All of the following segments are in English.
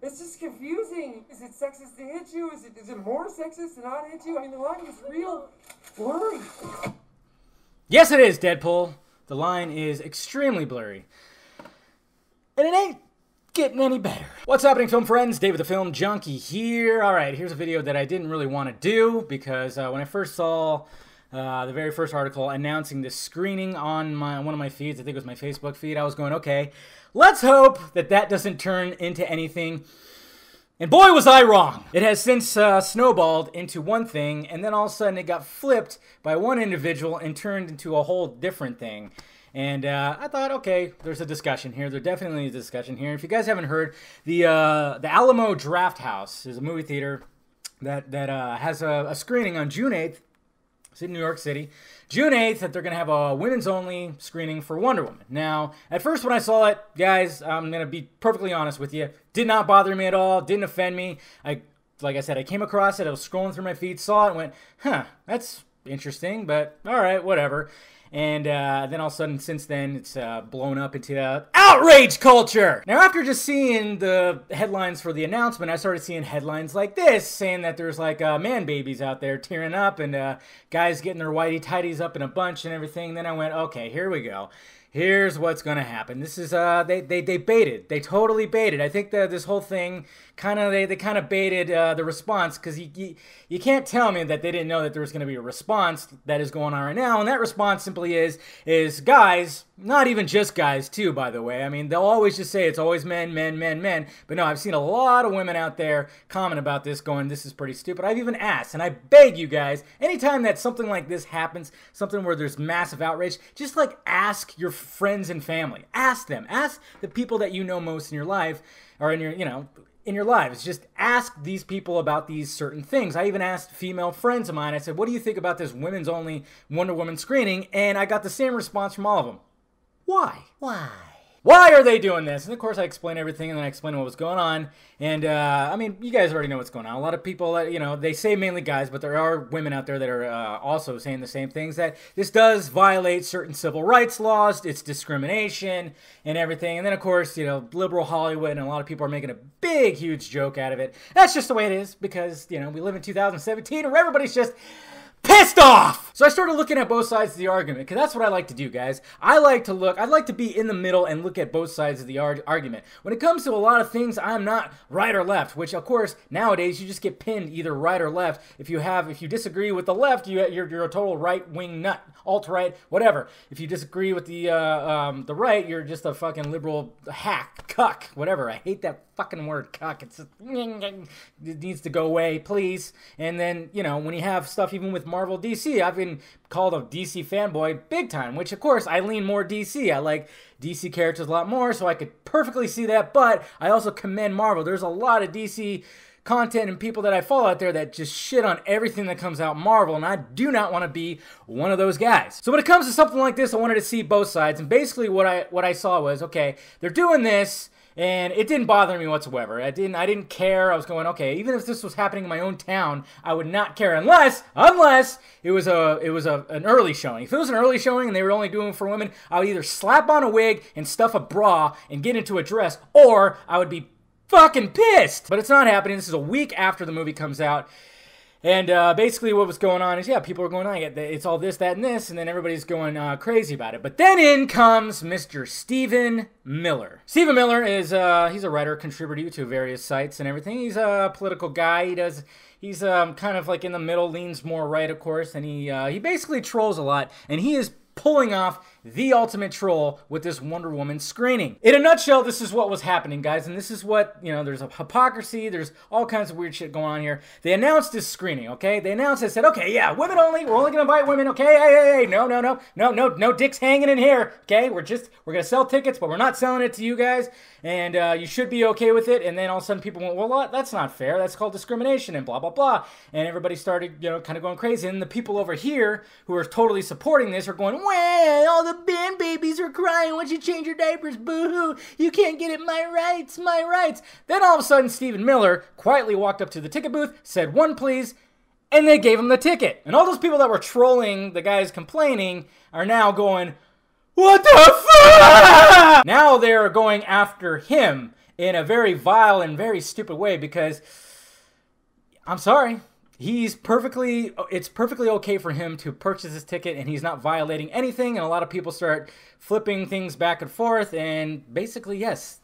It's just confusing. Is it sexist to hit you? Is it more sexist to not hit you? I mean, the line is real blurry. Yes, it is, Deadpool. The line is extremely blurry. And it ain't getting any better. What's happening, film friends? David the Film Junkie here. Alright, here's a video that I didn't really want to do because when I first saw the very first article announcing this screening on one of my feeds, I think it was my Facebook feed, I was going, okay, let's hope that that doesn't turn into anything. And boy, was I wrong. It has since snowballed into one thing, and then all of a sudden it got flipped by one individual and turned into a whole different thing. And I thought, okay, there's a discussion here. There definitely is a discussion here. If you guys haven't heard, the Alamo Drafthouse is a movie theater that has a screening on June 8th. It's in New York City. June 8th, that they're going to have a women's-only screening for Wonder Woman. Now, at first when I saw it, guys, I'm going to be perfectly honest with you, did not bother me at all, didn't offend me. Like I said, I came across it, I was scrolling through my feed, saw it, and went, huh, that's interesting, but all right, whatever. And then all of a sudden, since then, it's blown up into outrage culture. Now, after just seeing the headlines for the announcement, I started seeing headlines like this, saying that there's like man babies out there tearing up and guys getting their whitey-tighties up in a bunch and everything. Then I went, okay, here we go. Here's what's going to happen. This is, they baited. They totally baited. I think that this whole thing they kind of baited the response, because you can't tell me that they didn't know that there was going to be a response that is going on right now. And that response simply is guys, not even just guys too, by the way. I mean, they'll always just say it's always men, men, men, men. But no, I've seen a lot of women out there comment about this going, this is pretty stupid. I've even asked, and I beg you guys, anytime that something like this happens, something where there's massive outrage, just like ask your friends and family. Ask them. Ask the people that you know most in your life, or in your, in your lives. Just ask these people about these certain things. I even asked female friends of mine, I said, what do you think about this women's only Wonder Woman screening? And I got the same response from all of them. Why? Why are they doing this? And of course I explained everything, and then I explained what was going on. And I mean, you guys already know what's going on. A lot of people, they say mainly guys, but there are women out there that are also saying the same things, that this does violate certain civil rights laws, it's discrimination and everything. And then of course, liberal Hollywood and a lot of people are making a big, huge joke out of it. That's just the way it is, because, we live in 2017 where everybody's just pissed off! So I started looking at both sides of the argument, because that's what I like to do, guys. I'd like to be in the middle and look at both sides of the argument. When it comes to a lot of things, I'm not right or left, which of course, nowadays, you just get pinned either right or left. If you disagree with the left, you're a total right-wing nut, alt-right, whatever. If you disagree with the right, you're just a fucking liberal hack, cuck, whatever. I hate that fucking word, cuck. It needs to go away, please. And then, when you have stuff even with Marvel, DC, I've been called a DC fanboy big time, which of course I lean more DC. I like DC characters a lot more, so I could perfectly see that, but I also commend Marvel. There's a lot of DC content and people that I follow out there that just shit on everything that comes out Marvel, and I do not want to be one of those guys. So when it comes to something like this, I wanted to see both sides, and basically what I saw was, okay, they're doing this, and it didn't bother me whatsoever. I didn't care. I was going, okay, even if this was happening in my own town, I would not care unless it was an early showing. If it was an early showing and they were only doing it for women, I would either slap on a wig and stuff a bra and get into a dress, or I would be fucking pissed. But it's not happening. This is a week after the movie comes out. And basically what was going on is, people are going on, it's all this, that, and this, and then everybody's going crazy about it. But then in comes Mr. Stephen Miller. Stephen Miller is, he's a writer, contributor to various sites and everything. He's a political guy. He's kind of like in the middle, leans more right, of course, and he basically trolls a lot, and he is pulling off the ultimate troll with this Wonder Woman screening. In a nutshell, this is what was happening, guys, and this is what, there's a hypocrisy, there's all kinds of weird shit going on here. They announced this screening, okay? They said, okay, yeah, women only, we're only gonna invite women, okay? Hey, no dicks hanging in here, okay? We're gonna sell tickets, but we're not selling it to you guys, and you should be okay with it. And then all of a sudden people went, well, that's not fair, that's called discrimination, and blah, blah, blah. And everybody started, kind of going crazy, and the people over here who are totally supporting this are going, well, all the man babies are crying. Why don't you change your diapers? Boo-hoo. You can't get it. My rights, my rights. Then all of a sudden, Stephen Miller quietly walked up to the ticket booth, said, one, please, and they gave him the ticket. And all those people that were trolling the guys complaining are now going, What the fuck? Now they're going after him in a very vile and very stupid way because, I'm sorry, it's perfectly okay for him to purchase his ticket and he's not violating anything, and a lot of people start flipping things back and forth, and basically, yes,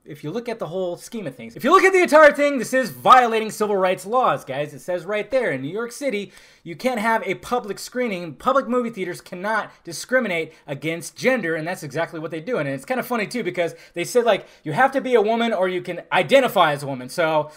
if you look at the whole scheme of things, if you look at the entire thing, this is violating civil rights laws, guys. It says right there, in New York City, you can't have a public screening. Public movie theaters cannot discriminate against gender, and that's exactly what they do. And it's kind of funny, too, because they said, like, you have to be a woman or you can identify as a woman, so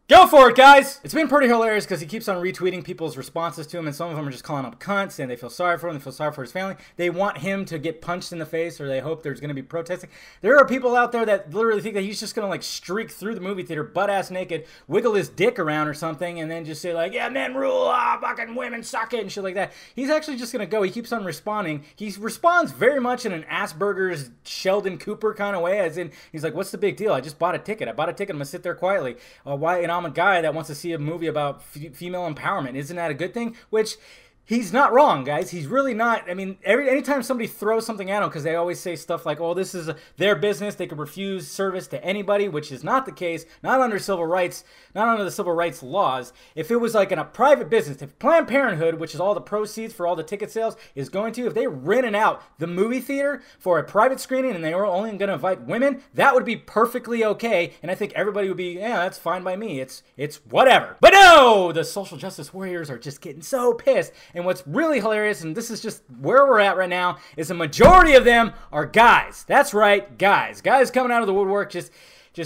go for it, guys! It's been pretty hilarious because he keeps on retweeting people's responses to him, and some of them are just calling him cunts, and they feel sorry for him, they feel sorry for his family. They want him to get punched in the face, or they hope there's going to be protesting. There are people out there that literally think that he's just going to, like, streak through the movie theater, butt-ass naked, wiggle his dick around or something, and then just say, like, yeah, men rule, fucking women suck it, and shit like that. He's actually just going to go. He keeps on responding. He responds very much in an Asperger's Sheldon Cooper kind of way, as in, he's like, what's the big deal? I just bought a ticket. I'm going to sit there quietly. Why? And I'm a guy that wants to see a movie about female empowerment. Isn't that a good thing? Which, he's not wrong, guys. He's really not. I mean, anytime somebody throws something at him, because they always say stuff like, oh, this is their business, they could refuse service to anybody, which is not the case, not under civil rights, not under the civil rights laws. If it was like in a private business, if Planned Parenthood, which is all the proceeds for all the ticket sales, is going to, if they rented out the movie theater for a private screening and they were only going to invite women, that would be perfectly okay, and I think everybody would be, yeah, that's fine by me. It's whatever. But no! The social justice warriors are just getting so pissed. And what's really hilarious, and this is just where we're at right now, is the majority of them are guys. That's right, guys. Guys coming out of the woodwork, just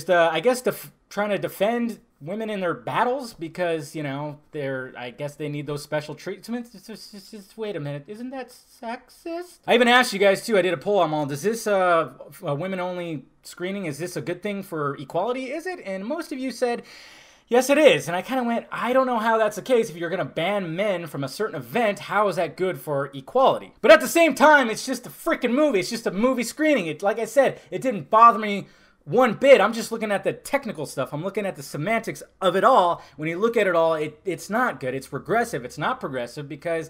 I guess, trying to defend women in their battles because, you know, I guess they need those special treatments. Just wait a minute. Isn't that sexist? I even asked you guys, too. I did a poll on all. Does this a women-only screening, is this a good thing for equality? Is it? And most of you said, yes, it is. And I kind of went, I don't know how that's the case. If you're going to ban men from a certain event, how is that good for equality? But at the same time, it's just a freaking movie. It's just a movie screening. Like I said, it didn't bother me one bit. I'm just looking at the technical stuff. I'm looking at the semantics of it all. When you look at it all, it's not good. It's regressive. It's not progressive because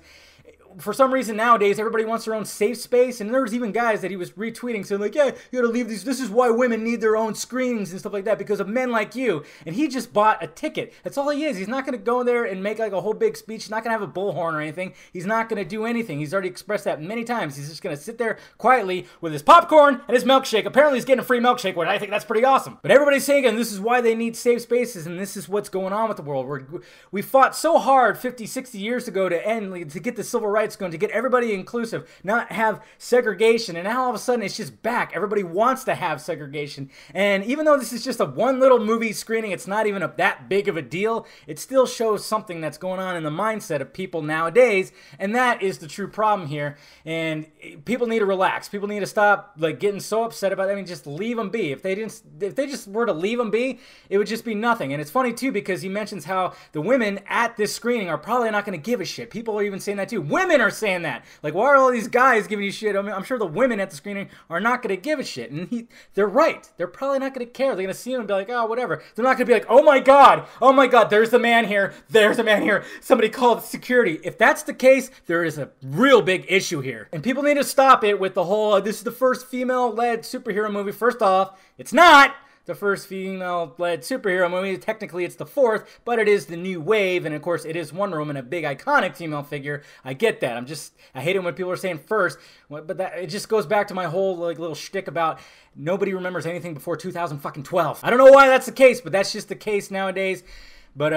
for some reason nowadays, everybody wants their own safe space, and there was even guys that he was retweeting saying like, yeah, you gotta leave these, this is why women need their own screenings and stuff like that, because of men like you, and he just bought a ticket. That's all he is. He's not gonna go there and make like a whole big speech. He's not gonna have a bullhorn or anything. He's not gonna do anything. He's already expressed that many times. He's just gonna sit there quietly with his popcorn and his milkshake. Apparently he's getting a free milkshake, which I think that's pretty awesome. But everybody's saying, and this is why they need safe spaces, and this is what's going on with the world. We fought so hard 50, 60 years ago to get the civil rights going, to get everybody inclusive, not have segregation, and now all of a sudden it's just back. Everybody wants to have segregation, and even though this is just a one little movie screening, it's not even that big of a deal, it still shows something that's going on in the mindset of people nowadays, and that is the true problem here. And people need to relax. People need to stop like getting so upset about it. I mean, just leave them be. If they just were to leave them be, it would just be nothing. And it's funny too because he mentions how the women at this screening are probably not going to give a shit. People are even saying that too. Women are saying that. Like, why are all these guys giving you shit? I mean, I'm sure the women at the screening are not going to give a shit. And they're right. They're probably not going to care. They're going to see him and be like, oh, whatever. They're not going to be like, oh my God, there's the man here. There's the man here. Somebody called security. If that's the case, there is a real big issue here. And people need to stop it with the whole, this is the first female-led superhero movie. First off, it's not the first female-led superhero movie. Technically, it's the fourth, but it is the new wave, and of course, it is Wonder Woman, a big iconic female figure. I get that. I hate it when people are saying first, but it just goes back to my whole like little shtick about nobody remembers anything before 2012. I don't know why that's the case, but that's just the case nowadays. But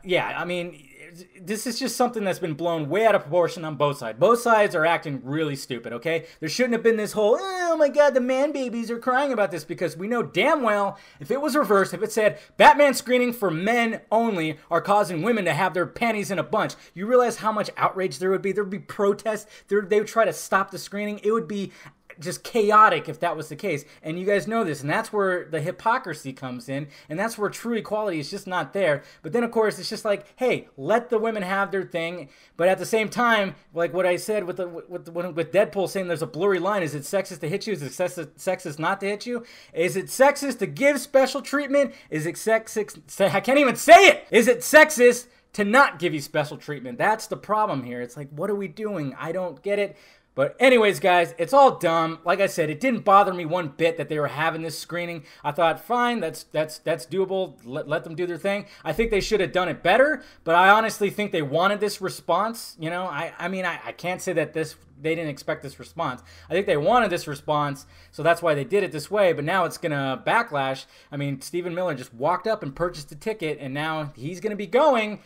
yeah, I mean, this is just something that's been blown way out of proportion on both sides. Both sides are acting really stupid, okay? There shouldn't have been this whole, oh my God, the man babies are crying about this, because we know damn well if it was reversed, if it said Batman screening for men only are causing women to have their panties in a bunch, you realize how much outrage there would be? There would be protests. They would try to stop the screening. It would be just chaotic if that was the case, and you guys know this, and that's where the hypocrisy comes in, and that's where true equality is just not there. But then of course it's just like, hey, let the women have their thing, but at the same time, like what I said with Deadpool saying there's a blurry line, is it sexist to hit you? Is it sexist not to hit you? Is it sexist to give special treatment? Is it sexist, I can't even say it! Is it sexist to not give you special treatment? That's the problem here. It's like, what are we doing? I don't get it. But anyways, guys, it's all dumb. Like I said, it didn't bother me one bit that they were having this screening. I thought, fine, that's doable. Let them do their thing. I think they should have done it better, but I honestly think they wanted this response. You know, I mean, I can't say that they didn't expect this response. I think they wanted this response, so that's why they did it this way, but now it's going to backlash. I mean, Stephen Miller just walked up and purchased a ticket, and now he's going to be going,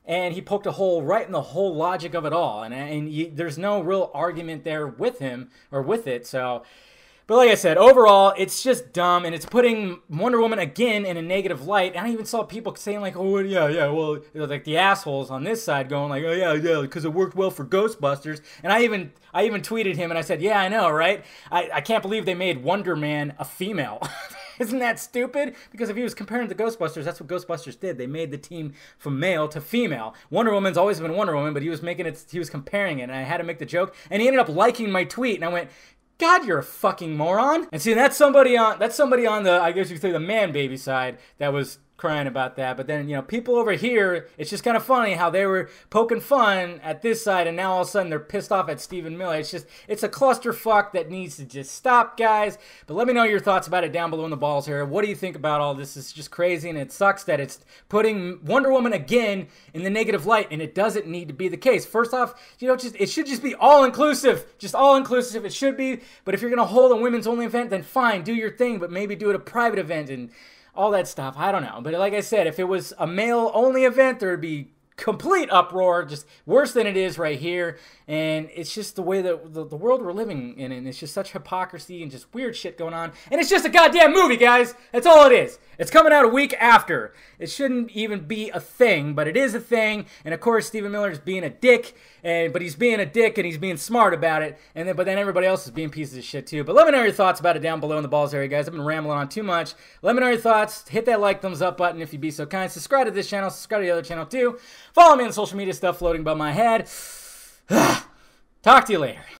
and he poked a hole right in the whole logic of it all. And there's no real argument there with him or with it. So, but like I said, overall, it's just dumb. And it's putting Wonder Woman again in a negative light. And I even saw people saying like, oh, yeah, well, like the assholes on this side going like, oh, yeah, because it worked well for Ghostbusters. And I even tweeted him and I said, yeah, I know, right? I can't believe they made Wonder Man a female. Isn't that stupid? Because if he was comparing to Ghostbusters, that's what Ghostbusters did. They made the team from male to female. Wonder Woman's always been Wonder Woman, but he was comparing it, and I had to make the joke, and he ended up liking my tweet, and I went, God, you're a fucking moron. And see, that's somebody on the, I guess you could say, the man baby side that was crying about that. But then, you know, people over here, it's just kind of funny how they were poking fun at this side, and now all of a sudden they're pissed off at Stephen Miller. It's a clusterfuck that needs to just stop, guys. But let me know your thoughts about it down below in the balls here. What do you think about all this? It's just crazy, and it sucks that it's putting Wonder Woman again in the negative light, and it doesn't need to be the case. First off, you know, it should just be all-inclusive. Just all-inclusive. It should be. But if you're going to hold a women's-only event, then fine, do your thing, but maybe do it a private event and all that stuff. I don't know. But like I said, if it was a male-only event, there would be complete uproar, just worse than it is right here. And it's just the way that the world we're living in, and it's just such hypocrisy and just weird shit going on. And it's just a goddamn movie, guys. That's all it is. It's coming out a week after. It shouldn't even be a thing, but it is a thing. And of course, Stephen Miller is being a dick, but he's being a dick and he's being smart about it. But then everybody else is being pieces of shit too. But let me know your thoughts about it down below in the balls area, guys. I've been rambling on too much. Let me know your thoughts. Hit that like, thumbs up button if you'd be so kind. Subscribe to this channel. Subscribe to the other channel too. Follow me on social media stuff floating above my head. Talk to you later.